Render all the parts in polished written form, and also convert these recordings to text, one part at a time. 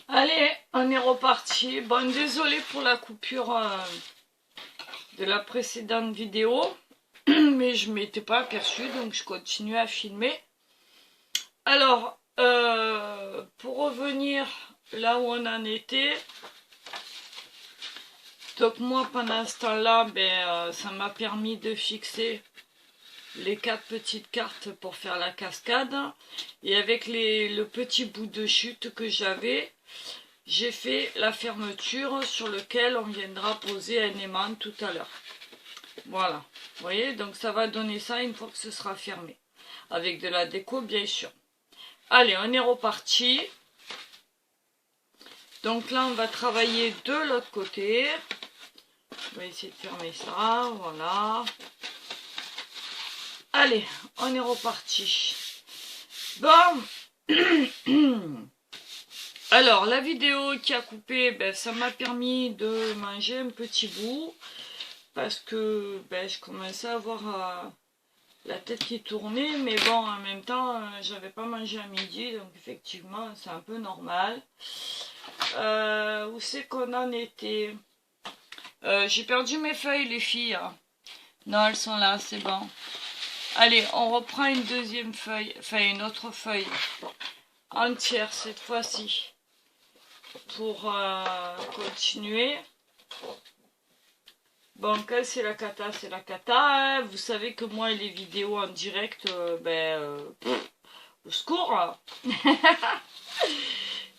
Allez, on est reparti. Bon, désolé pour la coupure de la précédente vidéo, mais je ne m'étais pas aperçue, donc je continue à filmer. Alors, pour revenir là où on en était, donc moi pendant ce temps-là, ça m'a permis de fixer les 4 petites cartes pour faire la cascade. Et avec le petit bout de chute que j'avais, j'ai fait la fermeture sur lequel on viendra poser un aimant tout à l'heure. Voilà, vous voyez, donc ça va donner ça une fois que ce sera fermé. Avec de la déco, bien sûr. Allez, on est reparti. Donc là, on va travailler de l'autre côté. On va essayer de fermer ça, voilà. Allez, on est reparti. Bon. Alors, la vidéo qui a coupé, ça m'a permis de manger un petit bout. Parce que je commençais à avoir la tête qui tournait. Mais bon, en même temps, j'avais pas mangé à midi. Donc effectivement, c'est un peu normal. Où c'est qu'on en était? J'ai perdu mes feuilles, les filles. Non, elles sont là, c'est bon. Allez, on reprend une deuxième feuille. Enfin, une autre feuille. Entière, cette fois-ci. Pour continuer. Bon, quand c'est la cata, c'est la cata. Hein. Vous savez que moi, les vidéos en direct, au secours.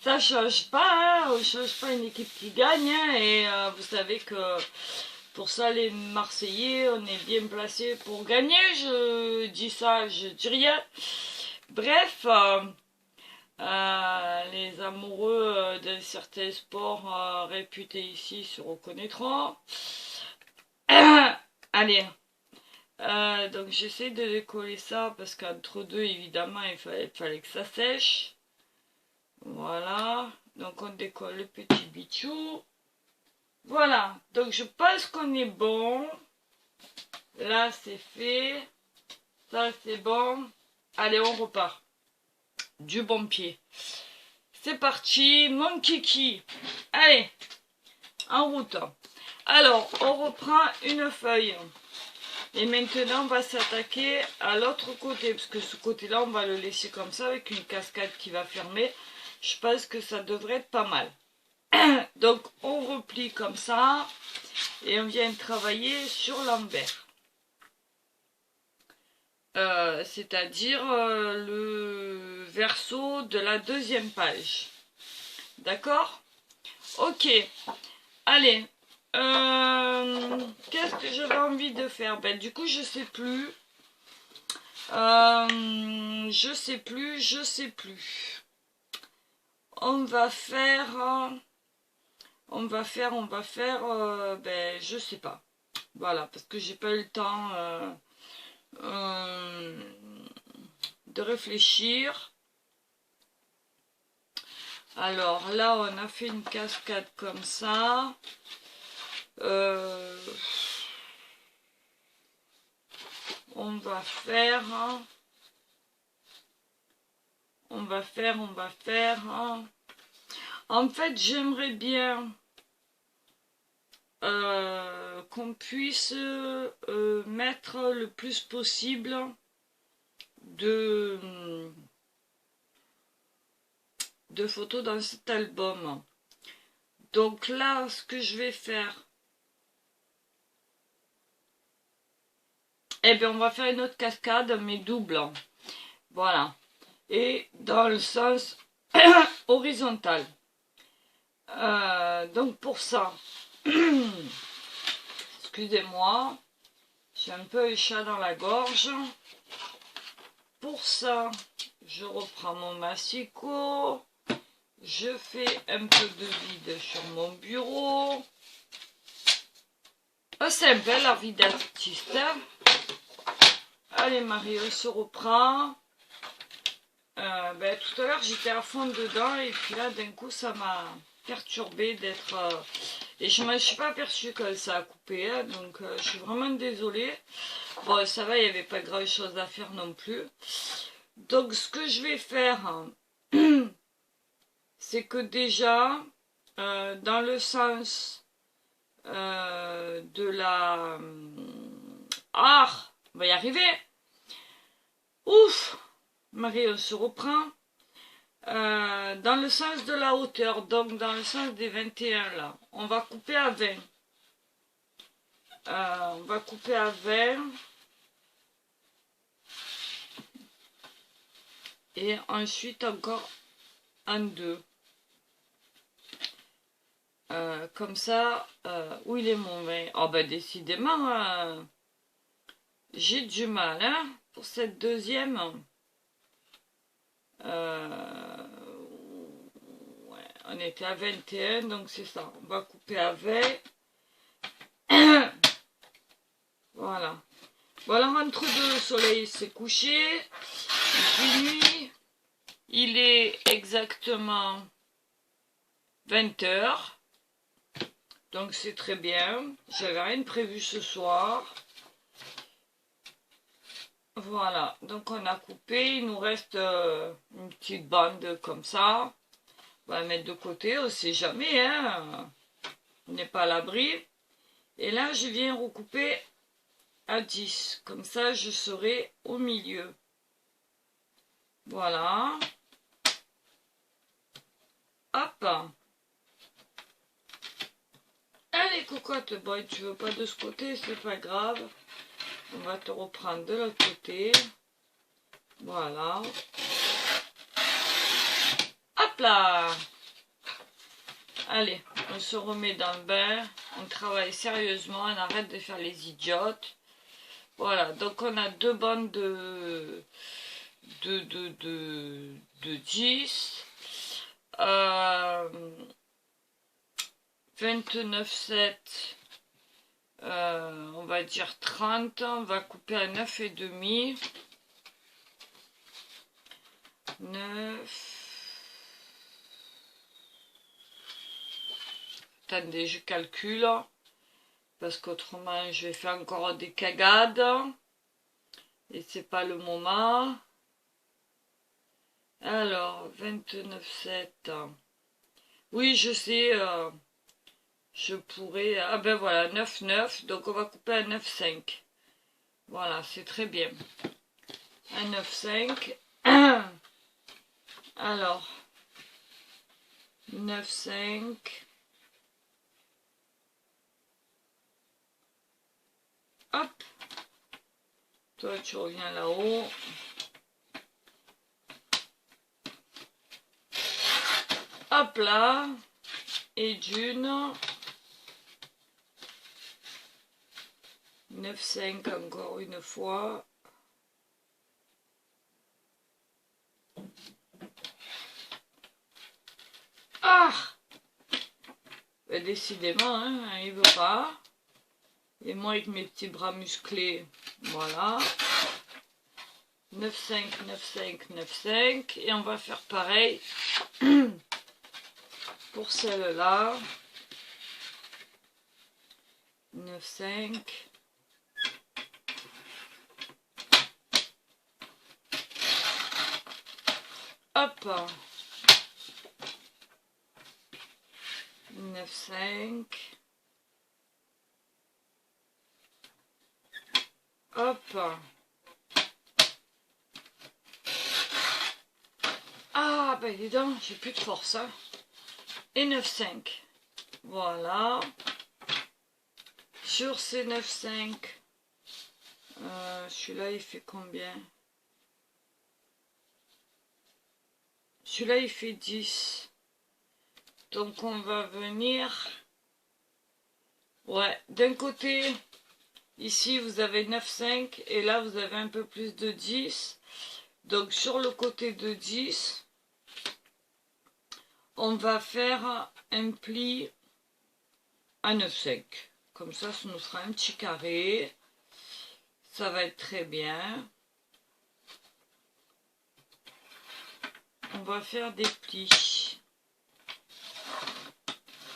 Ça change pas, hein. On change pas une équipe qui gagne. Hein. Et vous savez que pour ça, les Marseillais, on est bien placés pour gagner. Je dis ça, je dis rien. Bref, les amoureux d'un certain sport réputés ici se reconnaîtront. Allez, donc j'essaie de décoller ça parce qu'entre deux, évidemment, il fallait que ça sèche. Voilà, donc on décolle le petit bichou. Voilà, donc je pense qu'on est bon. Là, c'est fait. Ça, c'est bon. Allez, on repart. Du bon pied. C'est parti, mon kiki. Allez, en route. Alors, on reprend une feuille. Et maintenant, on va s'attaquer à l'autre côté. Parce que ce côté-là, on va le laisser comme ça avec une cascade qui va fermer. Je pense que ça devrait être pas mal. Donc, on replie comme ça. Et on vient travailler sur l'envers. C'est-à-dire le verso de la deuxième page. D'accord? Ok. Allez. Qu'est-ce que j'avais envie de faire? Du coup, je sais plus. Je sais plus. On va faire, je sais pas. Voilà, parce que j'ai pas eu le temps de réfléchir. Alors là, on a fait une cascade comme ça. On va faire. En fait, j'aimerais bien qu'on puisse mettre le plus possible de photos dans cet album. Donc là, ce que je vais faire, on va faire une autre cascade, mais double. Voilà. Et dans le sens horizontal. Donc pour ça, excusez-moi, j'ai un peu le chat dans la gorge. Pour ça, je reprends mon massicot. Je fais un peu de vide sur mon bureau. C'est un peu la vie d'artiste. Allez Marie, on se reprend. Tout à l'heure j'étais à fond dedans et puis là d'un coup ça m'a perturbé d'être... et je ne me suis pas aperçue que ça a coupé, hein, donc je suis vraiment désolée. Bon ça va, il n'y avait pas grand chose à faire non plus. Donc ce que je vais faire... c'est que déjà, dans le sens de la... Ah, on va y arriver. Ouf, Marie, on se reprend. Dans le sens de la hauteur, donc dans le sens des 21 là, on va couper à 20. On va couper à 20. Et ensuite encore un 2. Comme ça, où il est mon 20? Oh ben décidément, j'ai du mal hein, pour cette deuxième. Ouais, on était à 21, donc c'est ça. On va couper à 20. Voilà. Bon, alors entre deux, le soleil s'est couché. Il fait nuit. Il est exactement 20h. Donc c'est très bien. J'avais rien prévu ce soir. Voilà. Donc on a coupé. Il nous reste une petite bande comme ça. On va la mettre de côté. On ne sait jamais. Hein. On n'est pas à l'abri. Et là je viens recouper à 10. Comme ça je serai au milieu. Voilà. Hop. Allez, cocotte, bon, tu veux pas de ce côté, c'est pas grave. On va te reprendre de l'autre côté. Voilà. Hop là. Allez, on se remet dans le bain. On travaille sérieusement, on arrête de faire les idiotes. Voilà, donc on a deux bandes de 10. 29,7. On va dire 30, on va couper à 9,5. 9. Attendez, je calcule. Parce qu'autrement, je vais faire encore des cagades. Et c'est pas le moment. Alors, 29,7. Oui, je sais. Je pourrais... Ah ben voilà, 9,9. Donc on va couper à 9,5. Voilà, c'est très bien. À 9,5. Alors, 9,5. Hop. Toi, tu reviens là-haut. Hop là. Et d'une. 9,5 encore une fois. Ah! Ben, décidément, hein, il veut pas. Et moi avec mes petits bras musclés, voilà. 9,5, 9,5, 9,5. Et on va faire pareil pour celle-là. 9,5. Hop. 9,5. Hop. Ah, ben dis donc, j'ai plus de force. Hein. Et 9,5. Voilà. Sur ces 9,5, celui-là, il fait combien? Celui-là, il fait 10. Donc, on va venir... Ouais, d'un côté... Ici, vous avez 9,5 et là, vous avez un peu plus de 10. Donc, sur le côté de 10, on va faire un pli à 9,5. Comme ça nous fera un petit carré. Ça va être très bien. On va faire des plis.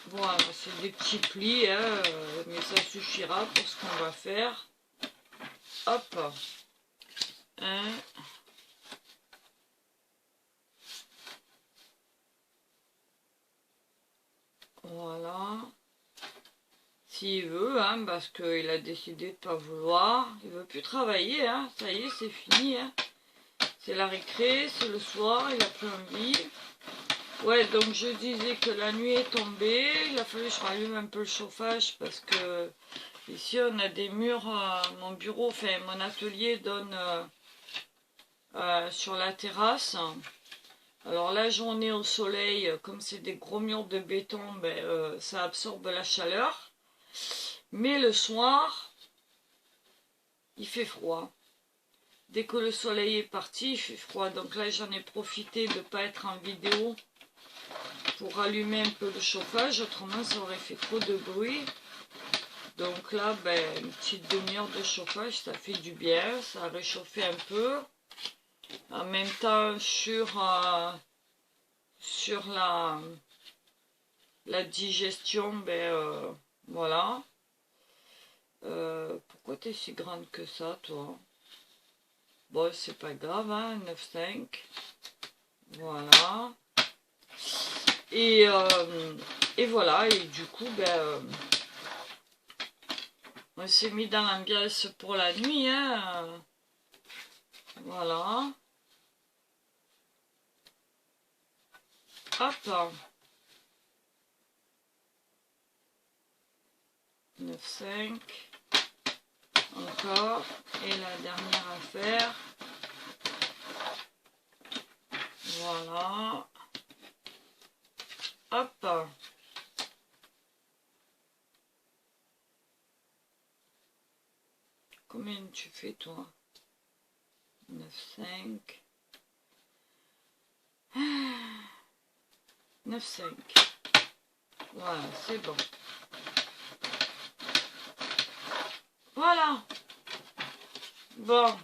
Voilà, c'est des petits plis, hein, mais ça suffira pour ce qu'on va faire. Hop. 1. Voilà. S'il veut, hein, parce qu'il a décidé de pas vouloir. Il veut plus travailler, hein. Ça y est, c'est fini. Hein. C'est la récré, c'est le soir, il a plus envie. Ouais, donc je disais que la nuit est tombée. Il a fallu que je rallume un peu le chauffage parce que ici on a des murs. Mon bureau, enfin mon atelier donne sur la terrasse. Alors la journée au soleil, comme c'est des gros murs de béton, ben, ça absorbe la chaleur. Mais le soir, il fait froid. Dès que le soleil est parti, il fait froid. Donc là, j'en ai profité de ne pas être en vidéo pour allumer un peu le chauffage. Autrement, ça aurait fait trop de bruit. Donc là, ben, une petite demi-heure de chauffage, ça fait du bien. Ça a réchauffé un peu. En même temps, sur la digestion, ben, voilà. Pourquoi tu es si grande que ça, toi? Bon, c'est pas grave, hein, 9,5. Voilà. Et voilà, et du coup, ben, on s'est mis dans l'ambiance pour la nuit, hein. Voilà. Hop. 9,5. Encore. Et la dernière affaire. Voilà. Hop. Combien tu fais, toi? 9,5. 9,5. Voilà, c'est bon. Voilà. Bon.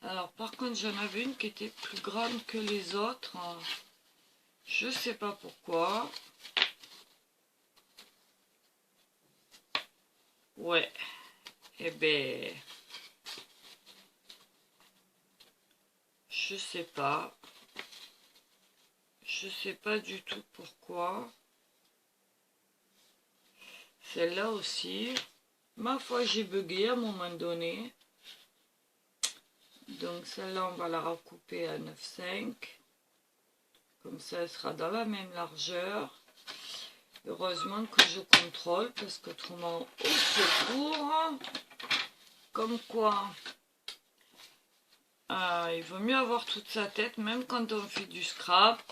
Alors, par contre, j'en avais une qui était plus grande que les autres. Je sais pas pourquoi. Ouais. Eh ben, je sais pas. Je sais pas du tout pourquoi. Celle-là aussi. Ma foi, j'ai bugué à un moment donné. Donc celle-là, on va la recouper à 9,5. Comme ça, elle sera dans la même largeur. Heureusement que je contrôle, parce qu'autrement, au secours. Comme quoi, il vaut mieux avoir toute sa tête, même quand on fait du scrap.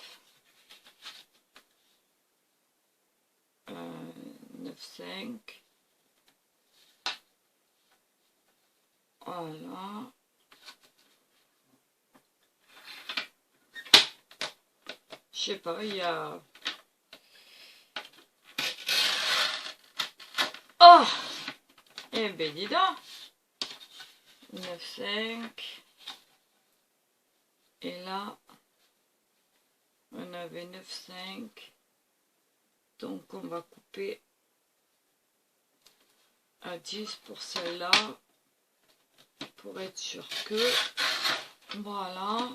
9,5. Voilà. Je sais pas, il y a... Oh! Eh ben dis donc. 9,5. Et là, on avait 9,5. Donc on va couper à 10 pour celle-là. Pour être sûr que... Voilà.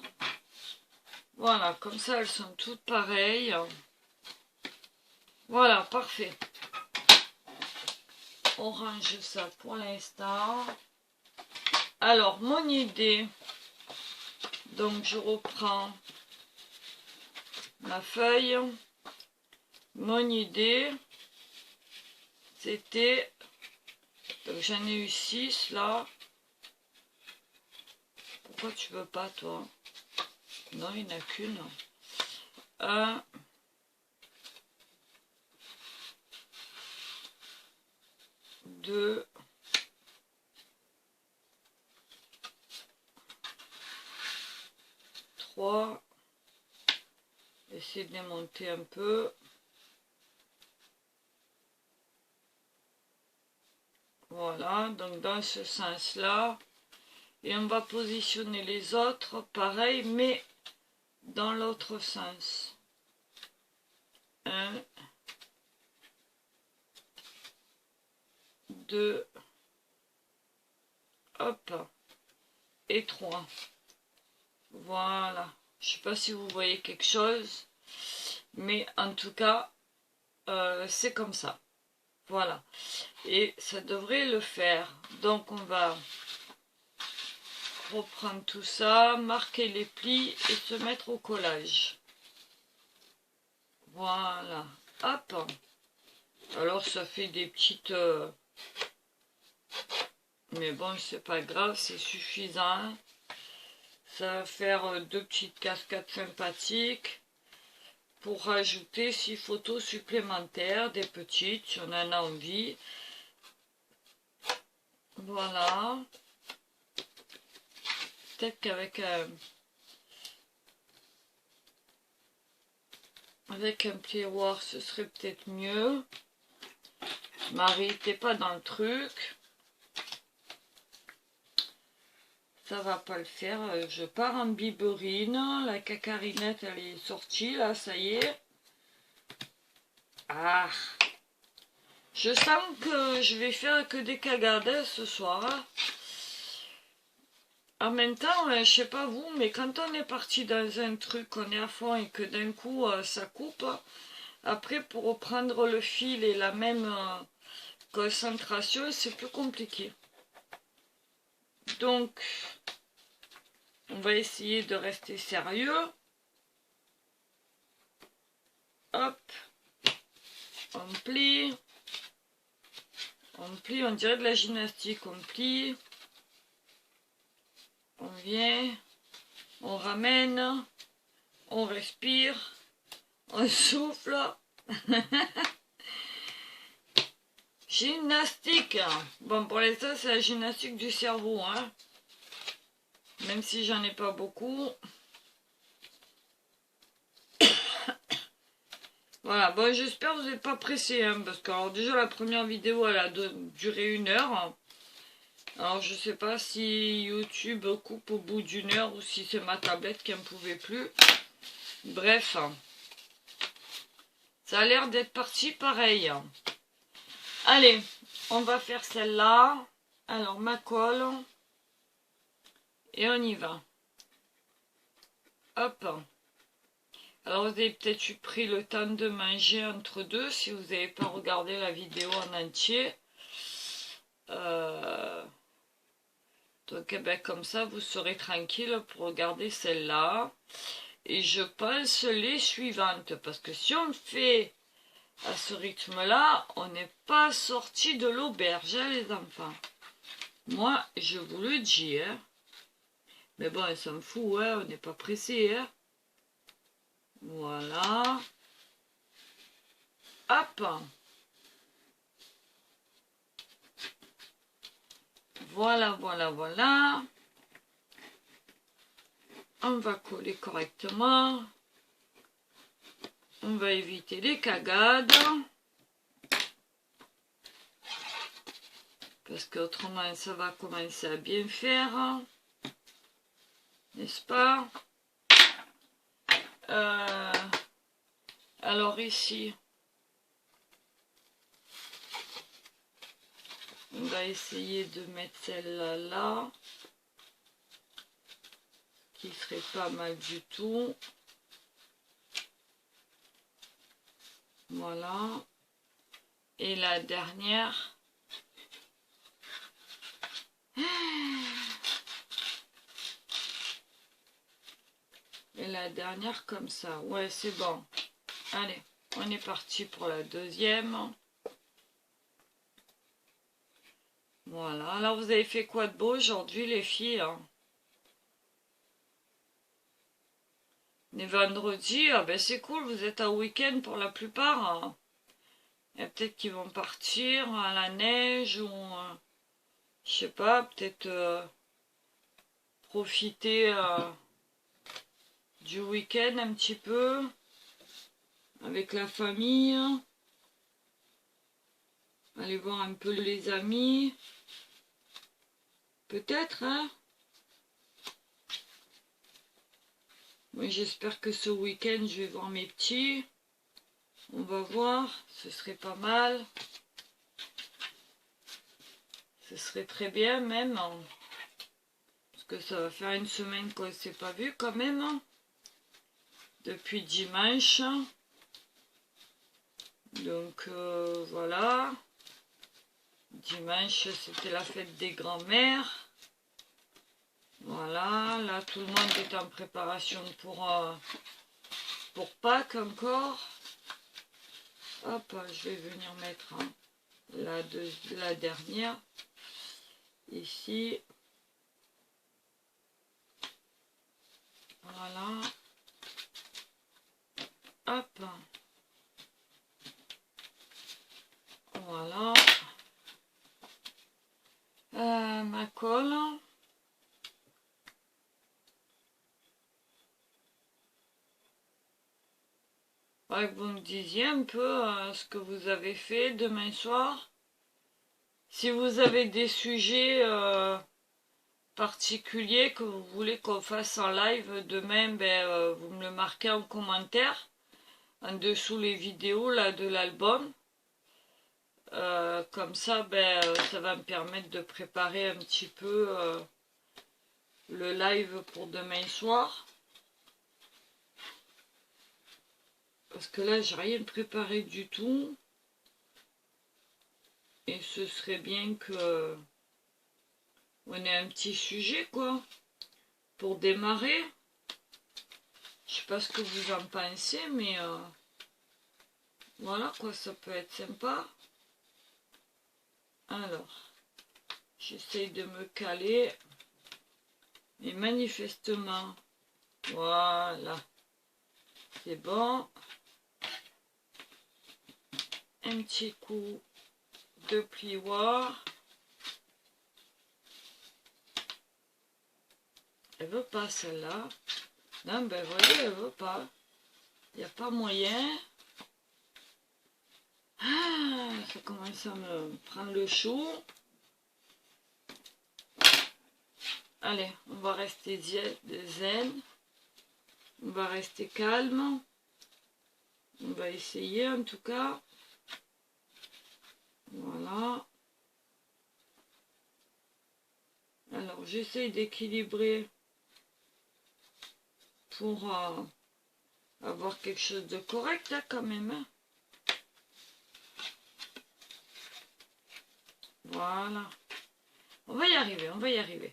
Voilà, comme ça elles sont toutes pareilles. Voilà, parfait. On range ça pour l'instant. Alors, mon idée, donc je reprends ma feuille. Mon idée, c'était, donc j'en ai eu 6 là. Pourquoi tu veux pas, toi? Non, il n'y en a qu'une. 1, 2, 3. Essayer de les monter un peu. Voilà, donc dans ce sens-là. Et on va positionner les autres pareil, mais dans l'autre sens. 1, 2, hop, et 3. Voilà. Je ne sais pas si vous voyez quelque chose, mais en tout cas, c'est comme ça. Voilà. Et ça devrait le faire. Donc on va reprendre tout ça, marquer les plis et se mettre au collage. Voilà. Hop. Alors ça fait des petites... mais bon, c'est pas grave, c'est suffisant. Ça va faire 2 petites cascades sympathiques. Pour rajouter 6 photos supplémentaires, des petites, si on en a envie. Voilà. Peut-être qu'avec un plioir, ce serait peut-être mieux. Marie, t'es pas dans le truc. Ça va pas le faire. Je pars en biberine. La cacarinette, elle est sortie, là, ça y est. Ah! Je sens que je vais faire que des cagades ce soir. En même temps, je sais pas vous, mais quand on est parti dans un truc, on est à fond et que d'un coup ça coupe, après pour reprendre le fil et la même concentration, c'est plus compliqué. Donc, on va essayer de rester sérieux. Hop, on plie. On plie, on dirait de la gymnastique, on plie. On vient, on ramène, on respire, on souffle. Gymnastique. Bon, pour l'instant, c'est la gymnastique du cerveau, hein. Même si j'en ai pas beaucoup. Voilà, bon, j'espère que vous n'êtes pas pressés, hein, parce que alors, déjà, la première vidéo, elle a duré 1 heure. Alors, je sais pas si YouTube coupe au bout d'1 heure ou si c'est ma tablette qui n'en pouvait plus. Bref, ça a l'air d'être parti pareil. Allez, on va faire celle-là. Alors, ma colle. Et on y va. Hop. Alors, vous avez peut-être pris le temps de manger entre deux si vous n'avez pas regardé la vidéo en entier. Donc, eh ben, comme ça, vous serez tranquille pour regarder celle-là. Et je pense les suivantes. Parce que si on fait à ce rythme-là, on n'est pas sorti de l'auberge, hein, les enfants. Moi, je vous le dis. Hein. Mais bon, on s'en fout, hein, on n'est pas pressé. Hein. Voilà. Hop. Voilà, voilà, voilà. On va coller correctement. On va éviter les cagades. Parce qu'autrement, ça va commencer à bien faire. N'est-ce pas? Alors ici, on va essayer de mettre celle-là là, qui serait pas mal du tout. Voilà. Et la dernière. Et la dernière comme ça. Ouais, c'est bon. Allez, on est parti pour la deuxième. Voilà. Alors, vous avez fait quoi de beau aujourd'hui, les filles, hein? Les vendredis, ah ben c'est cool, vous êtes en week-end pour la plupart. Hein. Il y a peut-être qu'ils vont partir à la neige ou... je sais pas, peut-être profiter du week-end un petit peu avec la famille. Aller voir un peu les amis. Peut-être, hein? Moi, j'espère que ce week-end, je vais voir mes petits. On va voir, ce serait pas mal. Ce serait très bien même. Parce que ça va faire 1 semaine qu'on ne s'est pas vu quand même. Depuis dimanche. Donc voilà. Dimanche, c'était la fête des grands-mères. Voilà, là tout le monde est en préparation pour Pâques encore. Hop, je vais venir mettre la dernière ici. Voilà. Hop. Voilà. Ma colle. Ouais, vous me disiez un peu ce que vous avez fait demain soir. Si vous avez des sujets particuliers que vous voulez qu'on fasse en live demain, ben, vous me le marquez en commentaire, en dessous les vidéos là, de l'album. Comme ça, ben, ça va me permettre de préparer un petit peu le live pour demain soir. Parce que là, j'ai rien préparé du tout. Et ce serait bien que on ait un petit sujet, quoi, pour démarrer. Je sais pas ce que vous en pensez, mais voilà, quoi, ça peut être sympa. Alors, j'essaye de me caler. Et manifestement, voilà, c'est bon. Un petit coup de plioir. Elle veut pas celle-là. Non, ben voyez, elle veut pas. Il n'y a pas moyen. Ah, ça commence à me prendre le chou. Allez, on va rester zen. On va rester calme. On va essayer en tout cas. Voilà. Alors, j'essaye d'équilibrer pour avoir quelque chose de correct hein, quand même. Hein. Voilà. On va y arriver, on va y arriver.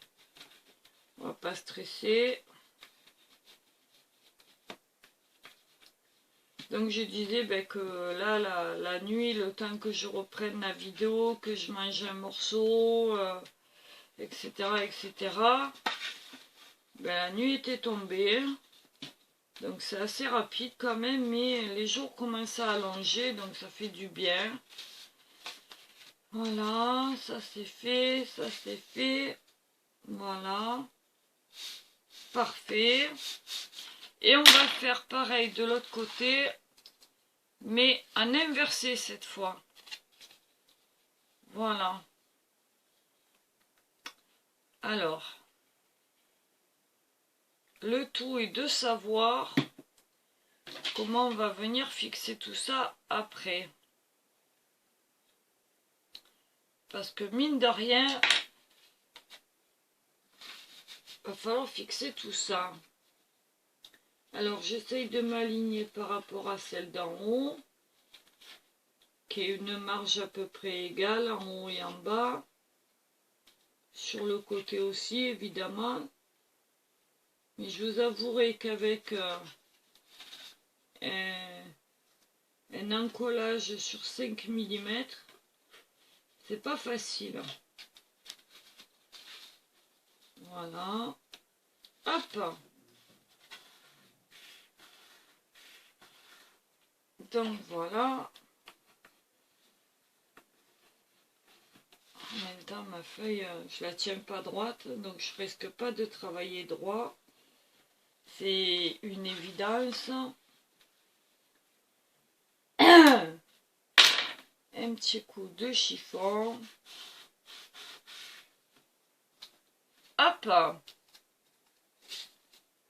On va pas stresser. Donc je disais ben, que là, la nuit, le temps que je reprenne la vidéo, que je mange un morceau, etc., etc., ben, la nuit était tombée. Donc c'est assez rapide quand même, mais les jours commencent à allonger, donc ça fait du bien. Voilà, ça c'est fait, ça c'est fait. Voilà. Parfait. Et on va faire pareil de l'autre côté, mais en inversé cette fois. Voilà. Alors, le tout est de savoir comment on va venir fixer tout ça après. Parce que mine de rien, il va falloir fixer tout ça. Alors j'essaye de m'aligner par rapport à celle d'en haut, qui est une marge à peu près égale en haut et en bas. Sur le côté aussi évidemment. Mais je vous avouerai qu'avec un encollage sur 5 mm, c'est pas facile. Voilà. Hop. Donc voilà. En même temps, ma feuille, je la tiens pas droite, donc je risque pas de travailler droit. C'est une évidence. Un petit coup de chiffon. Hop.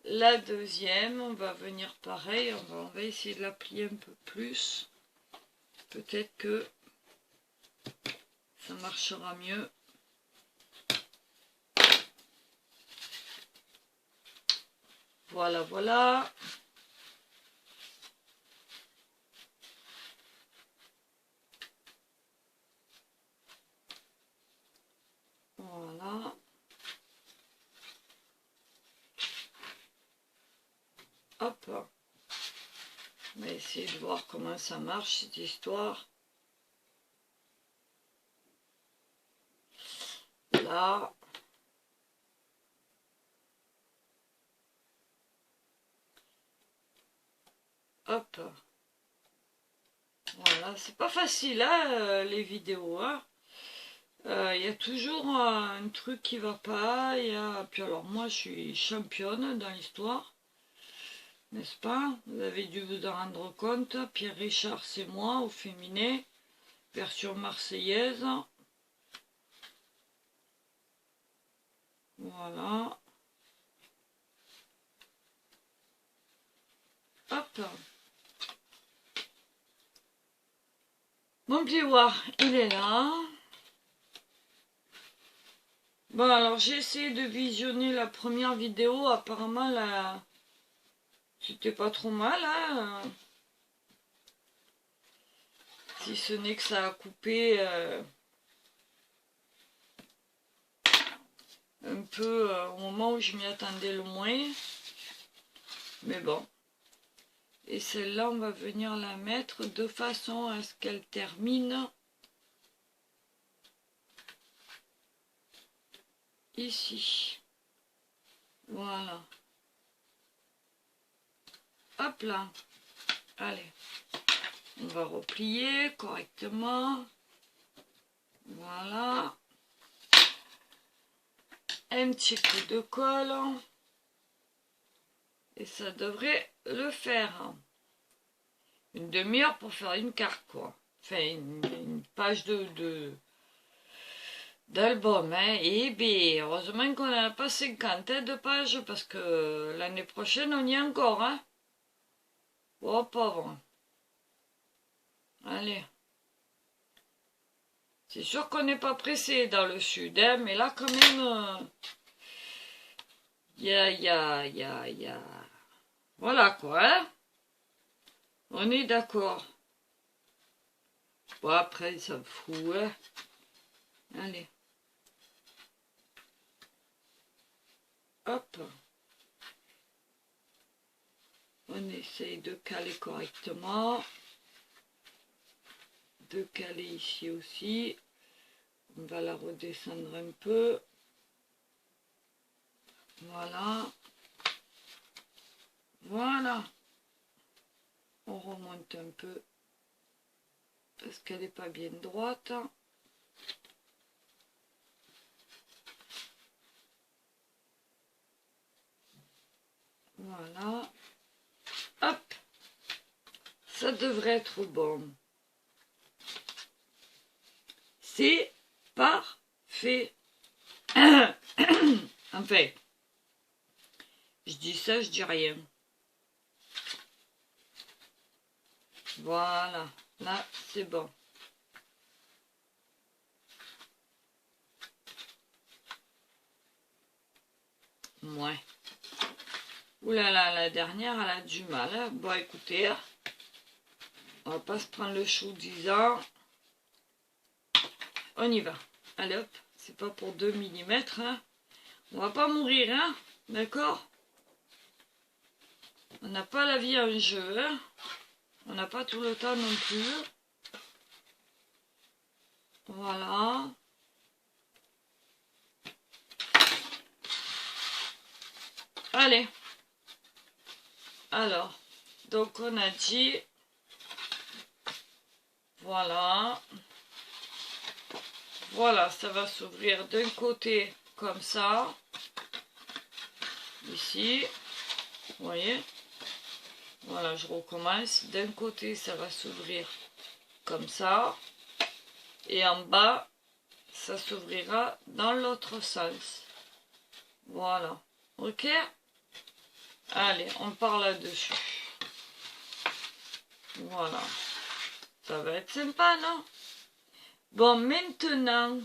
La deuxième, on va venir pareil, on va essayer de la plier un peu plus. Peut-être que ça marchera mieux. Voilà, voilà. va essayer de voir comment ça marche cette histoire. Là. Hop. Voilà, c'est pas facile hein, les vidéos. Hein. Il y a toujours un truc qui va pas. Puis alors moi je suis championne dans l'histoire. N'est-ce pas? Vous avez dû vous en rendre compte. Pierre Richard, c'est moi, au féminin. Version marseillaise. Voilà. Hop. Mon plioir, il est là. Bon, alors j'ai essayé de visionner la première vidéo. Apparemment, là, c'était pas trop mal. Hein. Si ce n'est que ça a coupé un peu au moment où je m'y attendais le moins. Mais bon. Et celle-là, on va venir la mettre de façon à ce qu'elle termine ici. Voilà. Hop là. Allez. On va replier correctement. Voilà. Un petit coup de colle. Et ça devrait le faire. Une demi-heure pour faire une carte, quoi. Enfin, une page d'album, hein. Et bien, heureusement qu'on n'a pas 50 de pages, parce que l'année prochaine, on y est encore, hein. Oh, pauvre. Allez. C'est sûr qu'on n'est pas pressé dans le sud, hein, mais là, quand même, il y a... Voilà, quoi, hein. On est d'accord. Bon, après, ça me fout, hein. Allez. Hop. On essaye de caler correctement. De caler ici aussi. On va la redescendre un peu. Voilà. Voilà. On remonte un peu. Parce qu'elle n'est pas bien droite. Voilà. Hop. Ça devrait être bon. C'est parfait. Enfin, je dis ça, je dis rien. Voilà. Là, c'est bon. Ouais. Ouh là là, la dernière, elle a du mal. Hein. Bon, écoutez, on va pas se prendre le chou 10 ans. On y va. Allez hop, c'est pas pour 2 mm. Hein. On va pas mourir, hein. D'accord? On n'a pas la vie en jeu. Hein. On n'a pas tout le temps non plus. Voilà. Allez. Alors, donc on a dit, voilà. Voilà, ça va s'ouvrir d'un côté comme ça. Ici. Vous voyez? Voilà, je recommence. D'un côté, ça va s'ouvrir comme ça. Et en bas, ça s'ouvrira dans l'autre sens. Voilà. Ok? Allez, on part là-dessus. Voilà. Ça va être sympa, non? Bon, maintenant,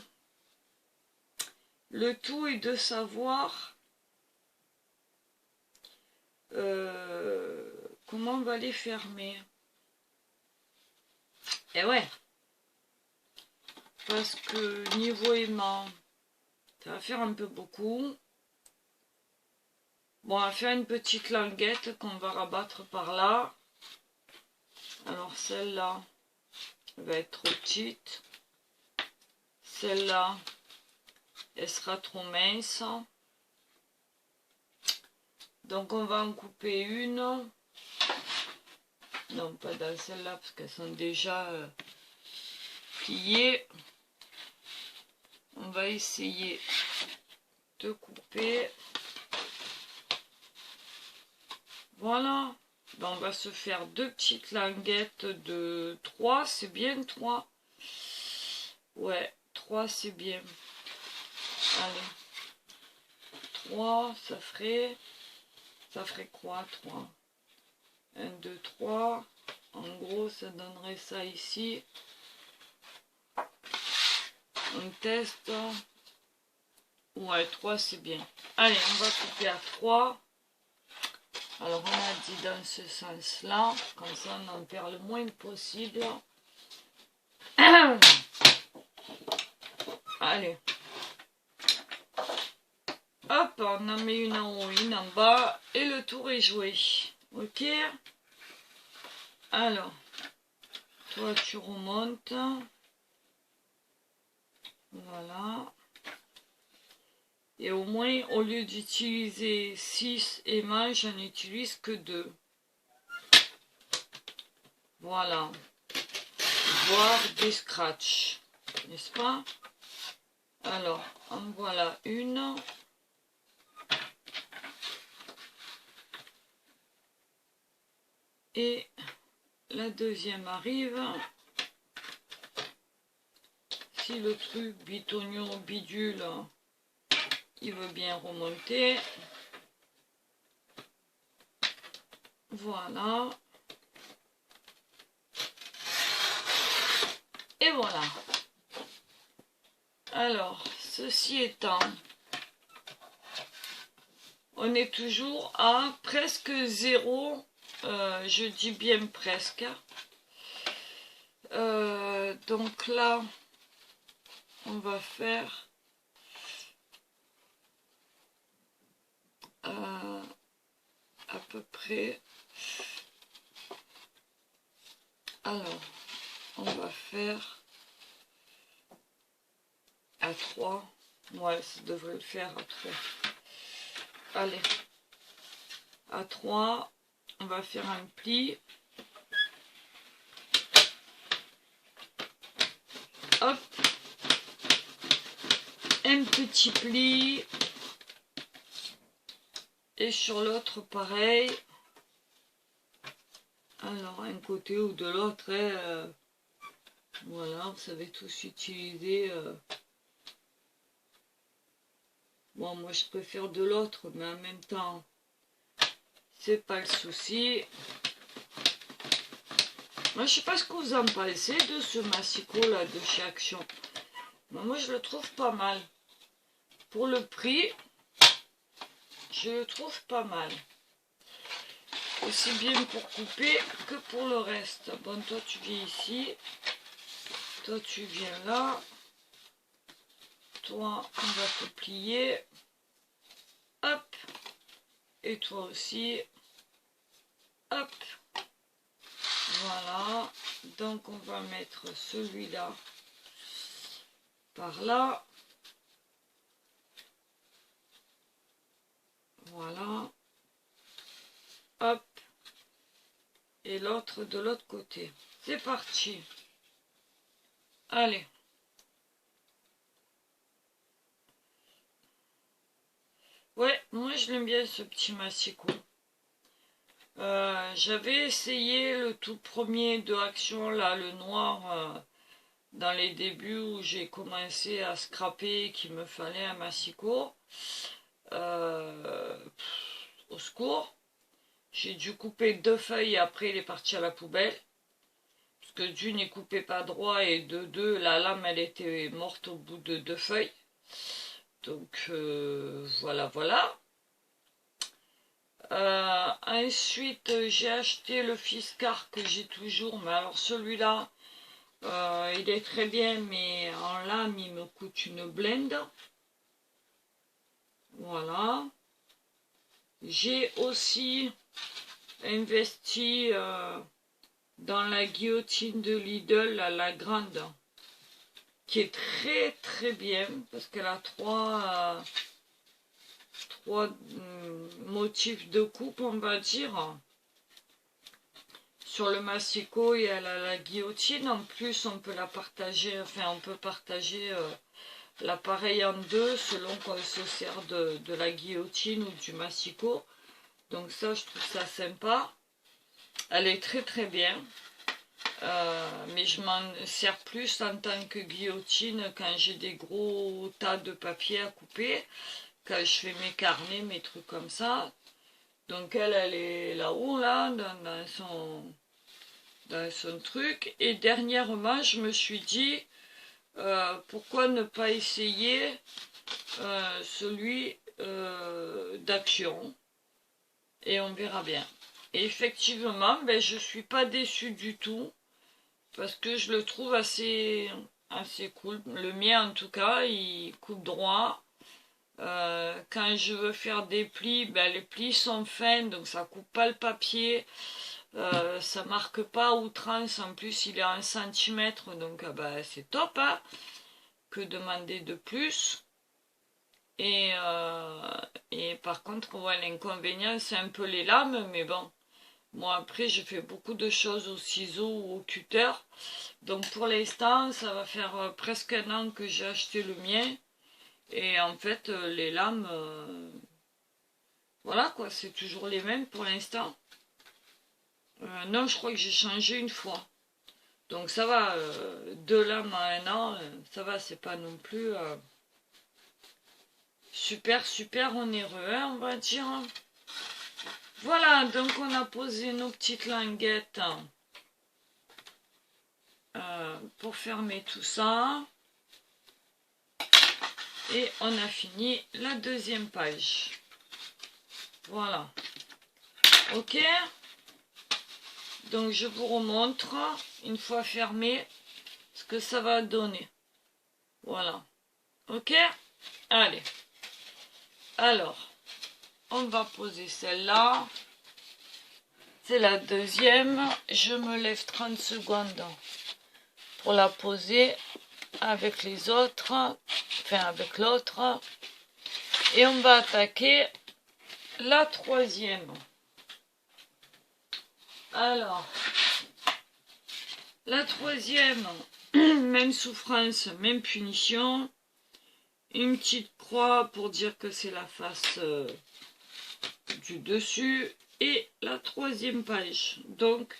le tout est de savoir comment on va les fermer. Et ouais. Parce que niveau aimant, ça va faire un peu beaucoup. Bon, on va faire une petite languette qu'on va rabattre par là. voir, celle-là va être trop petite. Celle-là, elle sera trop mince. Donc on va en couper une. Non, pas dans celle-là parce qu'elles sont déjà pliées. On va essayer de couper. Voilà. Ben, on va se faire deux petites languettes de 3. C'est bien 3. Ouais, 3 c'est bien. Allez. 3, ça ferait quoi 3? 1, 2, 3. En gros, ça donnerait ça ici. On teste. Ouais, 3 c'est bien. Allez, on va couper à 3. Alors, on a dit dans ce sens-là. Comme ça, on en perd le moins possible. Allez. Hop, on en met une en haut, une en bas. Et le tour est joué. Ok? Alors, toi, tu remontes. Voilà. Et au moins, au lieu d'utiliser 6 émails, j'en utilise que 2. Voilà. Voire des scratchs. N'est-ce pas? Alors, en voilà une. Et la deuxième arrive. Si le truc bitonio bidule, il veut bien remonter. Voilà. Et voilà. Alors, ceci étant, on est toujours à presque 0. Je dis bien presque. Donc là, on va faire à peu près. Alors, on va faire à 3. Ouais, ça devrait le faire à 3. Allez, à 3, on va faire un pli. Hop, un petit pli. Et sur l'autre, pareil. Alors, un côté ou de l'autre, voilà, vous savez tous utiliser. Bon, moi, je préfère de l'autre, mais en même temps, c'est pas le souci. Moi, je sais pas ce que vous en pensez de ce massicot-là de chez Action. Mais moi, je le trouve pas mal. Pour le prix, je le trouve pas mal. Aussi bien pour couper que pour le reste. Bon, toi, tu viens ici. Toi, tu viens là. Toi, on va te plier. Hop. Et toi aussi. Hop. Voilà. Donc, on va mettre celui-là par là. Voilà. Hop. Et l'autre de l'autre côté. C'est parti. Allez. Ouais, moi je l'aime bien ce petit massicot. J'avais essayé le tout premier de Action, là, le noir, dans les débuts où j'ai commencé à scraper qu'il me fallait un massicot. Au secours. J'ai dû couper 2 feuilles et après il est parti à la poubelle. Parce que d'une, il coupait pas droit et de deux, la lame elle était morte au bout de 2 feuilles. Donc voilà, voilà. Ensuite, j'ai acheté le Fiskars que j'ai toujours, mais alors celui-là, il est très bien, mais en lame, il me coûte une blinde. Voilà. J'ai aussi investi dans la guillotine de Lidl, la grande, qui est très très bien, parce qu'elle a trois motifs de coupe, on va dire. Sur le massicot et elle a la guillotine. En plus, on peut la partager, enfin, on peut partager l'appareil en deux selon qu'on se sert de la guillotine ou du massicot. Donc ça, je trouve ça sympa. Elle est très très bien. Mais je m'en sers plus en tant que guillotine quand j'ai des gros tas de papier à couper, quand je fais mes carnets, mes trucs comme ça. Donc elle est là-haut, là, dans son truc. Et dernièrement, je me suis dit, pourquoi ne pas essayer celui d'Action, et on verra bien. Et effectivement, ben, je suis pas déçue du tout, parce que je le trouve assez cool. Le mien en tout cas, il coupe droit. Quand je veux faire des plis, ben, les plis sont fins, donc ça coupe pas le papier. Ça marque pas à outrance, en plus il est à 1 cm, donc bah, c'est top, hein, que demander de plus. Et par contre, ouais, l'inconvénient c'est un peu les lames, mais bon, moi après je fais beaucoup de choses au ciseau ou au cutter, donc pour l'instant ça va faire presque 1 an que j'ai acheté le mien, et en fait les lames, voilà quoi, c'est toujours les mêmes pour l'instant. Non, je crois que j'ai changé une fois. Donc ça va, 2 lames à 1 an, ça va, c'est pas non plus super onéreux, hein, on va dire. Voilà, donc on a posé nos petites languettes pour fermer tout ça. Et on a fini la 2e page. Voilà. Ok. Donc je vous remontre, une fois fermé, ce que ça va donner. Voilà. Ok. Allez. Alors, on va poser celle-là. C'est la 2e. Je me lève 30 secondes pour la poser avec les autres, enfin avec l'autre. Et on va attaquer la 3e. Alors, la 3e, même souffrance, même punition. Une petite croix pour dire que c'est la face du dessus. Et la 3e page. Donc,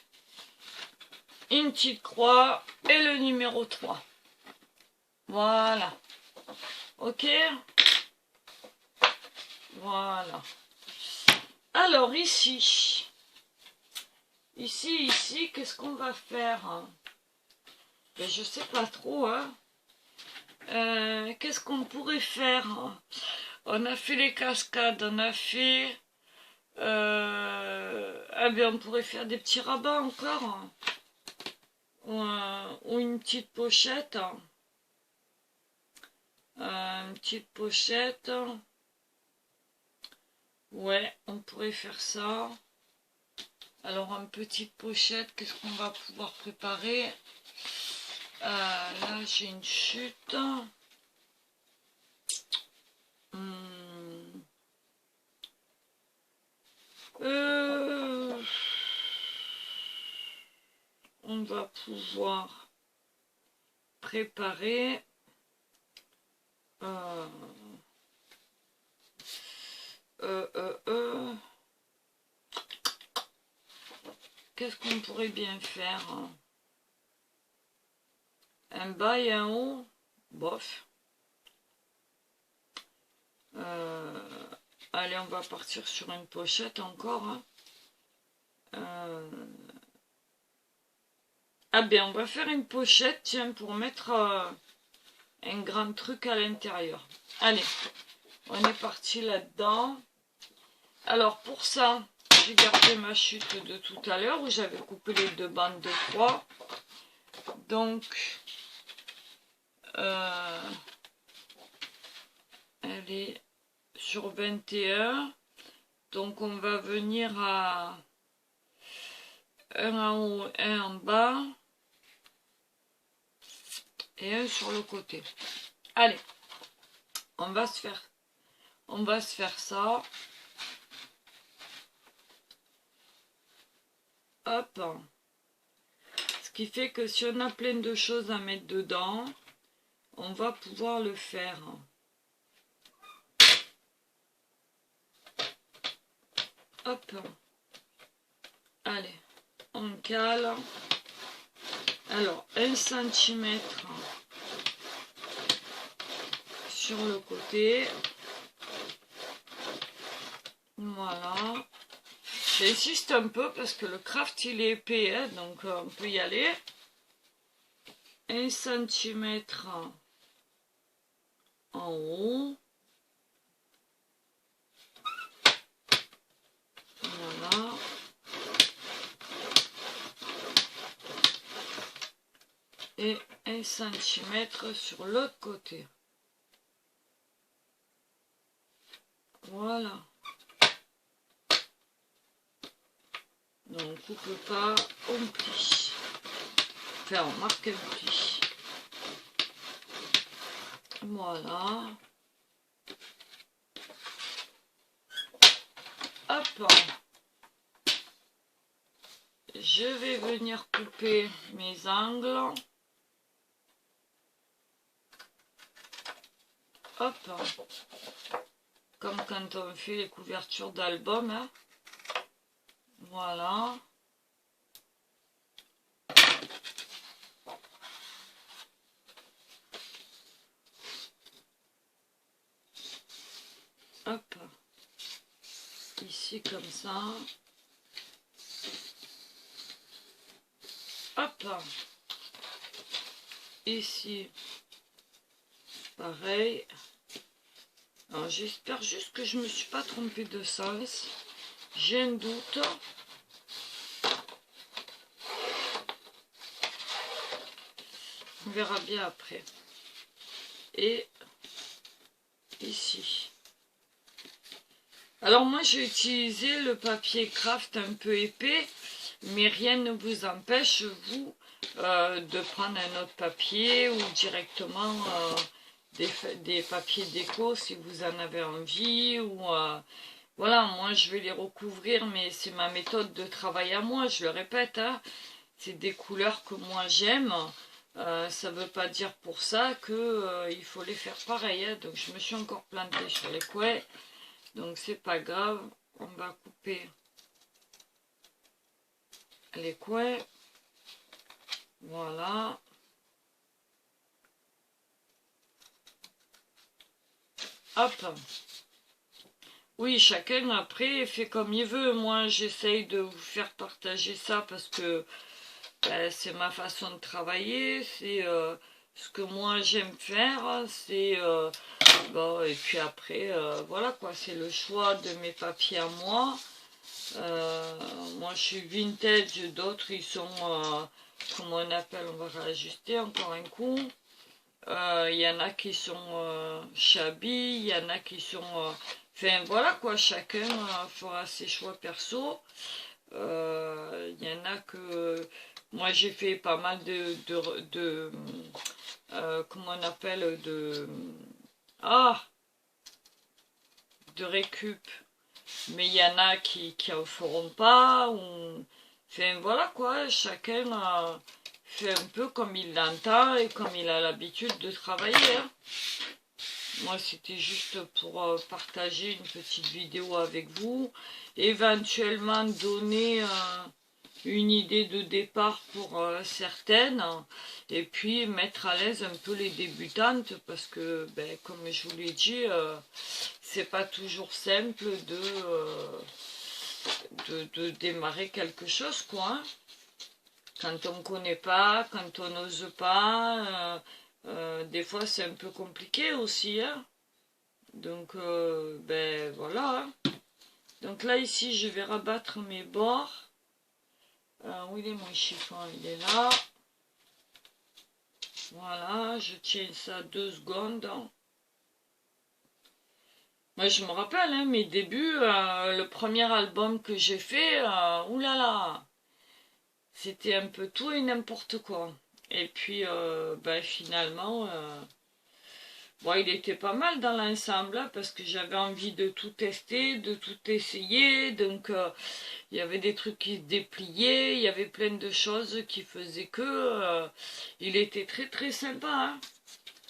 une petite croix et le numéro 3. Voilà. Ok. Voilà. Alors, ici, qu'est-ce qu'on va faire? Ben, je sais pas trop, hein. Qu'est-ce qu'on pourrait faire? On a fait les cascades, on a fait... ah ben on pourrait faire des petits rabats encore. Ou une petite pochette. Une petite pochette. Ouais, on pourrait faire ça. Alors, en petite pochette, qu'est-ce qu'on va pouvoir préparer? Là, j'ai une chute. On va pouvoir préparer qu'est-ce qu'on pourrait bien faire? Un bas et un haut, bof. Allez, on va partir sur une pochette encore. Ah bien, on va faire une pochette, tiens, pour mettre un grand truc à l'intérieur. Allez, on est parti là-dedans. Alors, pour ça, j'ai gardé ma chute de tout à l'heure où j'avais coupé les 2 bandes de 3. Donc, elle est sur 21. Donc, on va venir à Un en haut, un en bas. Et un sur le côté. Allez, on va se faire ça. Hop. Ce qui fait que si on a plein de choses à mettre dedans, on va pouvoir le faire. Hop. Allez, on cale. Alors, 1 cm sur le côté. Voilà. J'insiste un peu parce que le craft il est épais, hein, donc on peut y aller. 1 cm en haut. Voilà. Et 1 cm sur l'autre côté. Voilà. Donc on coupe pas, on plie. Enfin, on marque un pli. Voilà. Hop. Je vais venir couper mes angles. Hop. Comme quand on fait les couvertures d'album. Hein. Voilà. Hop. Ici comme ça. Hop. Ici. Pareil. Alors j'espère juste que je me suis pas trompée de sens. J'ai un doute. On verra bien après. Et ici. Alors moi j'ai utilisé le papier craft un peu épais, mais rien ne vous empêche vous de prendre un autre papier ou directement des papiers déco si vous en avez envie. Ou voilà, moi je vais les recouvrir, mais c'est ma méthode de travail à moi, je le répète, hein, c'est des couleurs que moi j'aime. Ça ne veut pas dire pour ça que il faut les faire pareil, hein. Donc je me suis encore plantée sur les couets. Donc c'est pas grave, on va couper les coins. Voilà. Hop. Oui, chacun après fait comme il veut. Moi j'essaye de vous faire partager ça parce que ben, c'est ma façon de travailler. C'est ce que moi j'aime faire. C'est bon, et puis après, voilà quoi, c'est le choix de mes papiers à moi. Moi je suis vintage, d'autres ils sont, comment on appelle, on va réajuster encore un coup. Il y en a qui sont shabby, il y en a qui sont... Enfin voilà quoi, chacun fera ses choix perso. Il y en a que... Moi j'ai fait pas mal comment on appelle, de récup. Mais il y en a qui en feront pas. Ou... Enfin voilà quoi, chacun fait un peu comme il l'entend et comme il a l'habitude de travailler. Hein. Moi c'était juste pour partager une petite vidéo avec vous. Éventuellement donner une idée de départ pour certaines. Et puis mettre à l'aise un peu les débutantes. Parce que ben, comme je vous l'ai dit... c'est pas toujours simple de démarrer quelque chose, quoi. Hein. Quand on ne connaît pas, quand on n'ose pas, des fois c'est un peu compliqué aussi. Hein. Donc, ben voilà. Hein. Donc là, ici, je vais rabattre mes bords. Où il est mon chiffon? Il est là. Voilà, je tiens ça 2 secondes. Moi, je me rappelle, hein, mes débuts, le premier album que j'ai fait, oulala, c'était un peu tout et n'importe quoi. Et puis, ben, finalement, bon, il était pas mal dans l'ensemble, hein, parce que j'avais envie de tout tester, de tout essayer. Donc, il y avait des trucs qui se dépliaient, il y avait plein de choses qui faisaient que il était très très sympa, hein.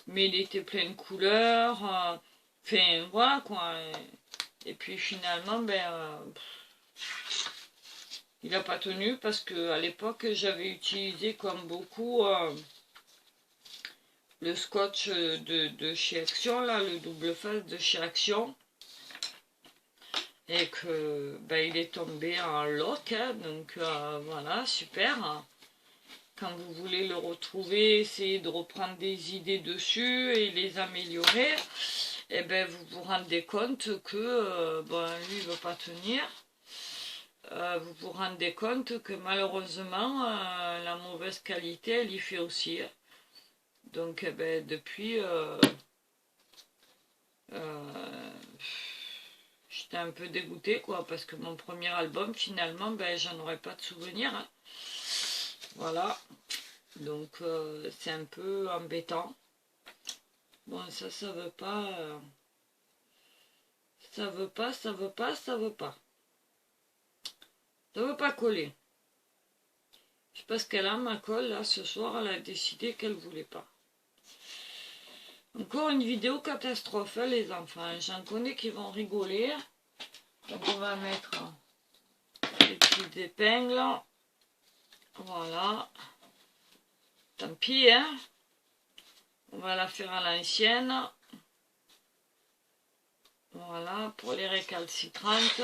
Mais il était plein de couleurs. Enfin, voilà quoi. Et puis finalement, ben, il n'a pas tenu parce que à l'époque, j'avais utilisé comme beaucoup le scotch de chez Action, là, le double face de chez Action. Et que ben, il est tombé en lock, hein, donc voilà, super. Quand vous voulez le retrouver, essayez de reprendre des idées dessus et les améliorer. Et ben vous vous rendez compte que ben, lui il ne veut pas tenir. Vous vous rendez compte que malheureusement la mauvaise qualité elle y fait aussi. Donc eh ben, depuis j'étais un peu dégoûtée quoi, parce que mon premier album finalement ben, j'en aurais pas de souvenir, hein. Voilà, donc c'est un peu embêtant. Bon, ça veut pas, ça veut pas, ça veut pas, ça veut pas. Ça veut pas coller. Je sais pas ce qu'elle a, ma colle, là, ce soir, elle a décidé qu'elle voulait pas. Encore une vidéo catastrophe, hein, les enfants. J'en connais qui vont rigoler. Donc on va mettre des petites épingles. Voilà. Tant pis, hein. On va la faire à l'ancienne. Voilà, pour les récalcitrantes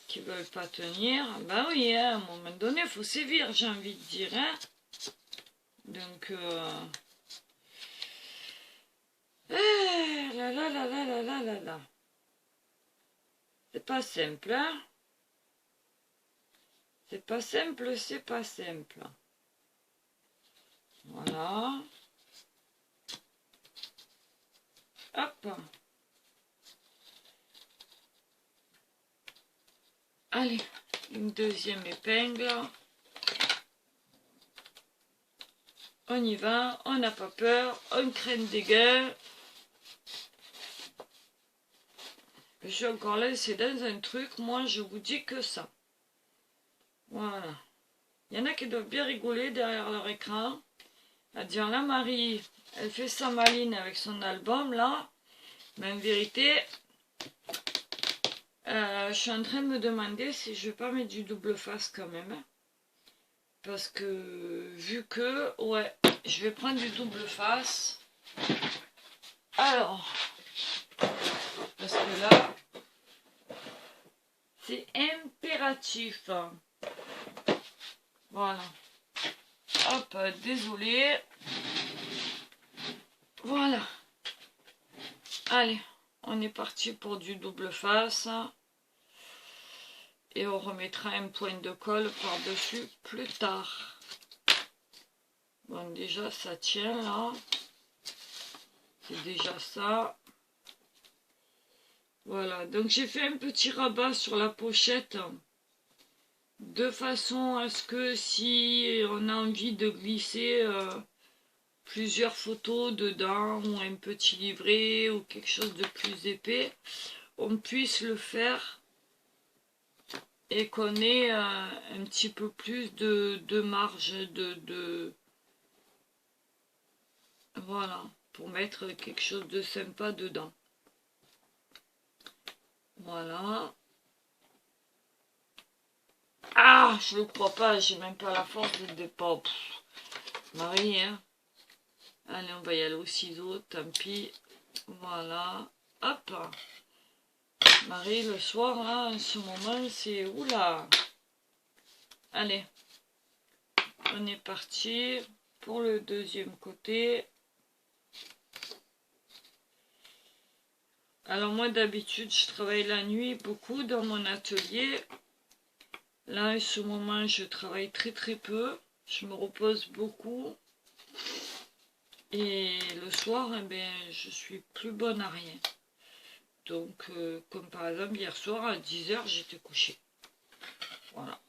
qui veulent pas tenir. Ben oui, hein, à un moment donné, il faut sévir, j'ai envie de dire, hein. Donc, là là là là là là là là. C'est pas simple, hein. C'est pas simple, c'est pas simple. Voilà. Hop. Allez, une deuxième épingle. On y va, on n'a pas peur, on craint des gueules. Je suis encore là, c'est dans un truc, moi je vous dis que ça. Voilà. Il y en a qui doivent bien rigoler derrière leur écran. À dire la Marie, elle fait sa maline avec son album là. Mais en vérité, je suis en train de me demander si je vais pas mettre du double face quand même. Hein. Parce que vu que, ouais, je vais prendre du double face. Alors, parce que là, c'est impératif. Voilà. Hop, désolé. Voilà. Allez, on est parti pour du double face. Et on remettra un point de colle par-dessus plus tard. Bon, déjà, ça tient là. C'est déjà ça. Voilà, donc j'ai fait un petit rabat sur la pochette. De façon à ce que si on a envie de glisser plusieurs photos dedans ou un petit livret ou quelque chose de plus épais, on puisse le faire et qu'on ait un petit peu plus de marge voilà, pour mettre quelque chose de sympa dedans. Voilà. Ah, je ne crois pas, j'ai même pas la force de départ. Marie, hein. Allez, on va y aller au ciseau, tant pis. Voilà. Hop. Marie, le soir, là, en ce moment, c'est... Oula. Allez. On est parti pour le deuxième côté. Alors moi, d'habitude, je travaille la nuit beaucoup dans mon atelier. Là, en ce moment, je travaille très très peu. Je me repose beaucoup. Et le soir, eh bien, je suis plus bonne à rien. Donc, comme par exemple, hier soir, à 10 h, j'étais couchée. Voilà.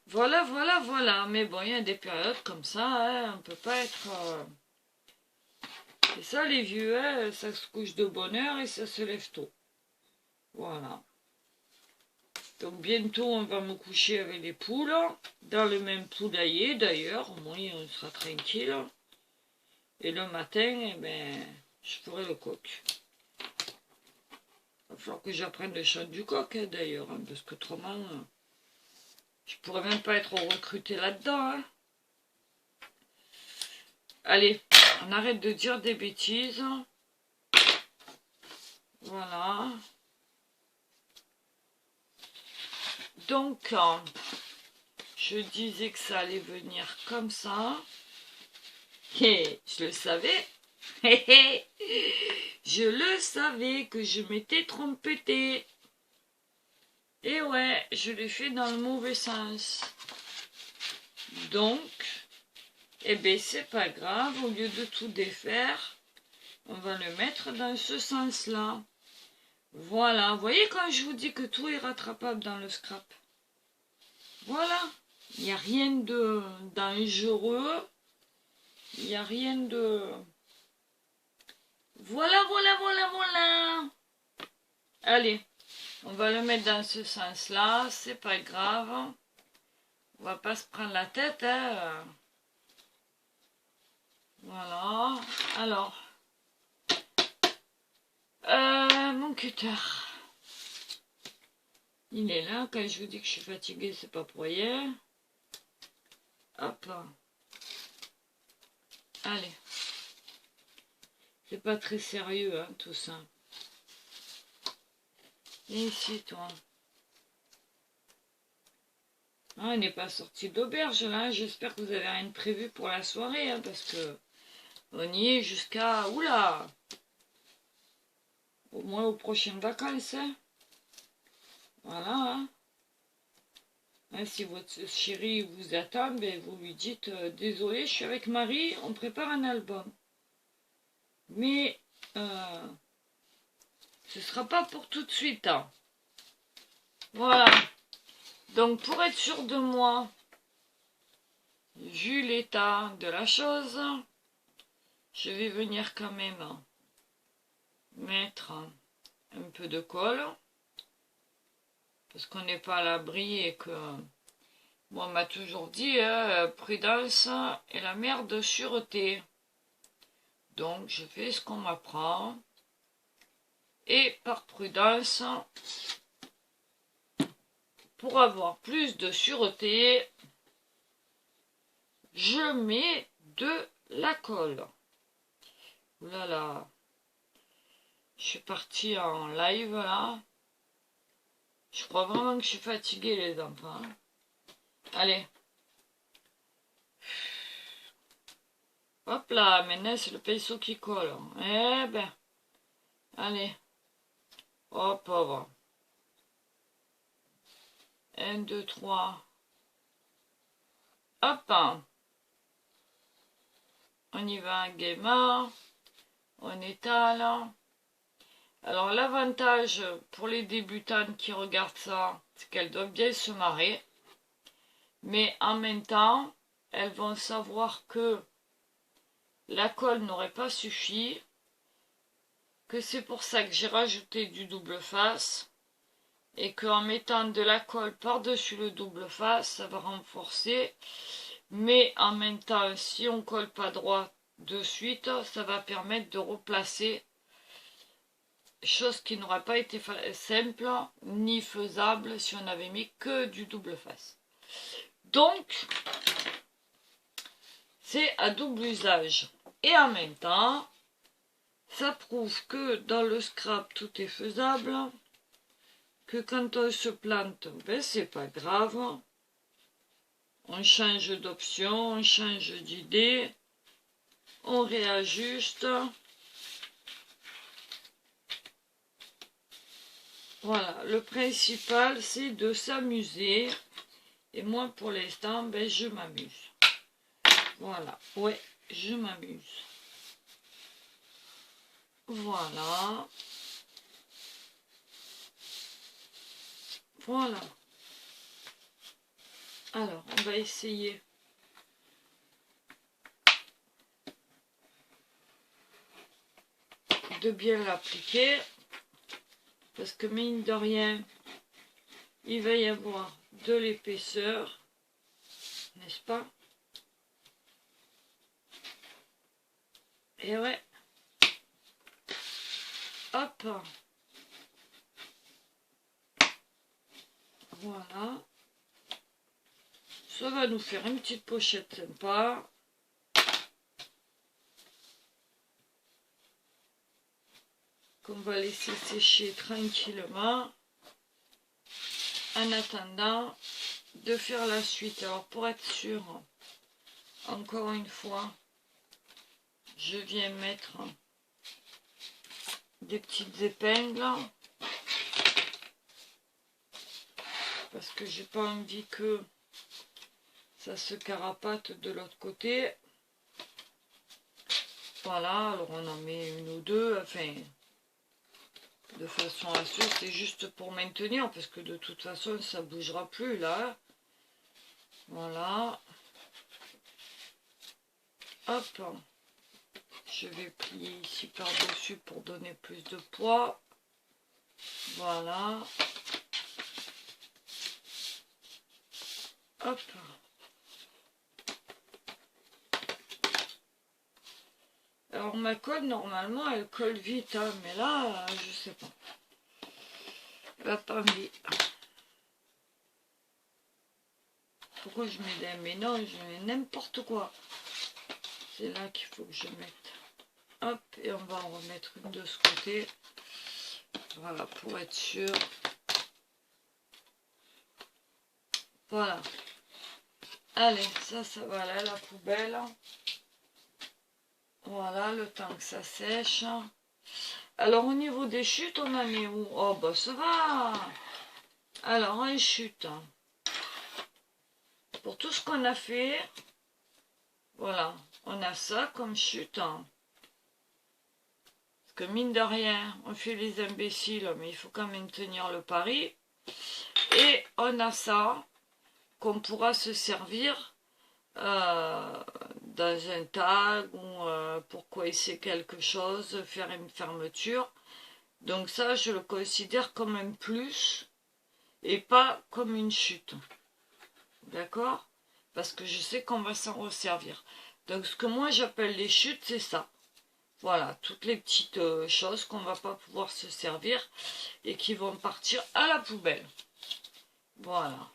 Voilà, voilà, voilà. Mais bon, il y a des périodes comme ça, hein, on peut pas être... C'est ça les vieux, hein, ça se couche de bonne heure et ça se lève tôt. Voilà. Donc bientôt on va me coucher avec les poules, dans le même poulailler d'ailleurs, au moins on sera tranquille. Et le matin, eh ben, je ferai le coq. Il va falloir que j'apprenne le chant du coq hein, d'ailleurs, hein, parce qu'autrement, je pourrais même pas être recrutée là-dedans. Hein. Allez, on arrête de dire des bêtises. Voilà. Donc, je disais que ça allait venir comme ça. Et je le savais. Je le savais que je m'étais trompée. Et ouais, je l'ai fait dans le mauvais sens. Donc, eh bien, c'est pas grave. Au lieu de tout défaire, on va le mettre dans ce sens-là. Voilà. Vous voyez quand je vous dis que tout est rattrapable dans le scrap. Voilà. Il n'y a rien de dangereux. Il n'y a rien de... Voilà, voilà, voilà, voilà. Allez, on va le mettre dans ce sens-là. C'est pas grave. On va pas se prendre la tête. Hein. Voilà. Alors, mon cutter. Il est là. Quand je vous dis que je suis fatiguée, c'est pas pour rien. Hop. Allez. C'est pas très sérieux, hein, tout ça. Et ici, toi. Ah, on n'est pas sorti d'auberge, là. J'espère que vous avez rien de prévu pour la soirée, hein, parce que on y est jusqu'à... Oula! Au moins aux prochaines vacances, hein. Voilà, hein. Hein, si votre chérie vous attend, ben, vous lui dites désolé, je suis avec Marie, on prépare un album. Mais ce sera pas pour tout de suite. Hein. Voilà. Donc pour être sûr de moi, vu l'état de la chose, je vais venir quand même mettre un peu de colle. Parce qu'on n'est pas à l'abri et que... Moi, on m'a toujours dit, prudence est la mère de sûreté. Donc, je fais ce qu'on m'apprend. Et par prudence, pour avoir plus de sûreté, je mets de la colle. Ouh là là. Je suis partie en live, là. Je crois vraiment que je suis fatiguée, les enfants. Allez. Hop là, maintenant c'est le pinceau qui colle. Eh ben, allez. Oh pauvre. 1, 2, 3. Hop. On y va gaiement. On étale. Alors l'avantage pour les débutantes qui regardent ça, c'est qu'elles doivent bien se marrer. Mais en même temps, elles vont savoir que la colle n'aurait pas suffi, que c'est pour ça que j'ai rajouté du double face, et qu'en mettant de la colle par-dessus le double face, ça va renforcer. Mais en même temps, si on colle pas droit de suite, ça va permettre de replacer, chose qui n'aurait pas été simple ni faisable si on avait mis que du double face. Donc, c'est à double usage. Et en même temps, ça prouve que dans le scrap, tout est faisable. Que quand on se plante, ben c'est pas grave. On change d'option, on change d'idée. On réajuste. Voilà, le principal, c'est de s'amuser. Et moi, pour l'instant, ben, je m'amuse. Voilà, ouais, je m'amuse. Voilà. Voilà. Alors, on va essayer de bien l'appliquer, parce que mine de rien, il va y avoir de l'épaisseur, n'est-ce pas? Et ouais, hop, voilà, ça va nous faire une petite pochette sympa. Qu'on va laisser sécher tranquillement en attendant de faire la suite. Alors pour être sûr, encore une fois, je viens mettre des petites épingles parce que j'ai pas envie que ça se carapate de l'autre côté. Voilà, alors on en met une ou deux, enfin de façon à ce, c'est juste pour maintenir parce que de toute façon ça bougera plus là. Voilà, hop, je vais plier ici par dessus pour donner plus de poids. Voilà, hop, alors ma colle normalement elle colle vite, hein, mais là je sais pas, elle va pas envie. Pourquoi je mets des, mais non, je mets n'importe quoi. C'est là qu'il faut que je mette. Hop, et on va en remettre une de ce côté. Voilà, pour être sûr. Voilà. Allez, ça va aller à la poubelle. Voilà, le temps que ça sèche. Alors, au niveau des chutes, on en est où? Oh, bah ça va. Alors, en chute. Pour tout ce qu'on a fait, voilà, on a ça comme chute. Parce que mine de rien, on fait les imbéciles, mais il faut quand même tenir le pari. Et on a ça qu'on pourra se servir dans un tag ou pour coincer quelque chose, faire une fermeture. Donc ça, je le considère comme un plus et pas comme une chute. D'accord? Parce que je sais qu'on va s'en resservir. Donc ce que moi j'appelle les chutes, c'est ça. Voilà, toutes les petites choses qu'on va pas pouvoir se servir et qui vont partir à la poubelle. Voilà.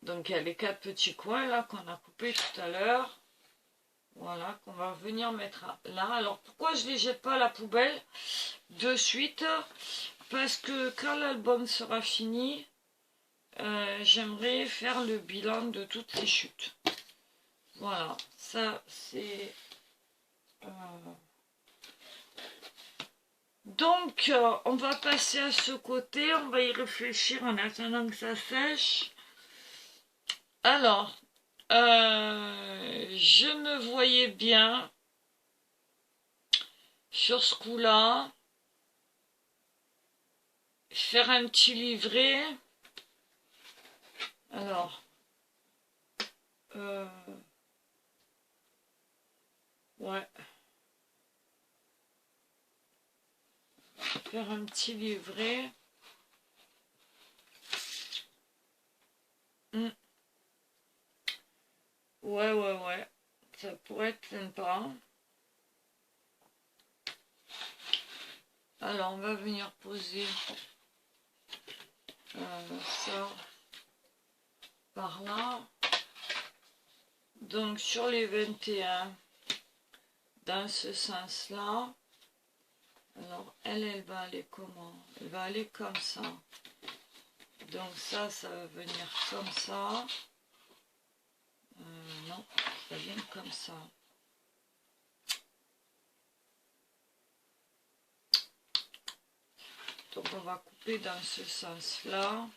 Donc il y a les 4 petits coins là qu'on a coupés tout à l'heure. Voilà, qu'on va venir mettre là. Alors pourquoi je ne les jette pas à la poubelle de suite? Parce que quand l'album sera fini, j'aimerais faire le bilan de toutes les chutes. Voilà, ça c'est... Donc on va passer à ce côté, on va y réfléchir en attendant que ça sèche. Alors, je me voyais bien sur ce coup-là faire un petit livret. Alors, ouais, faire un petit livret. Ouais, ça pourrait être sympa. Alors, on va venir poser ça par là. Donc, sur les 21, dans ce sens-là. Alors, elle va aller comment? Elle va aller comme ça. Donc, ça va venir comme ça. Non, ça vient comme ça. Donc, on va couper dans ce sens-là.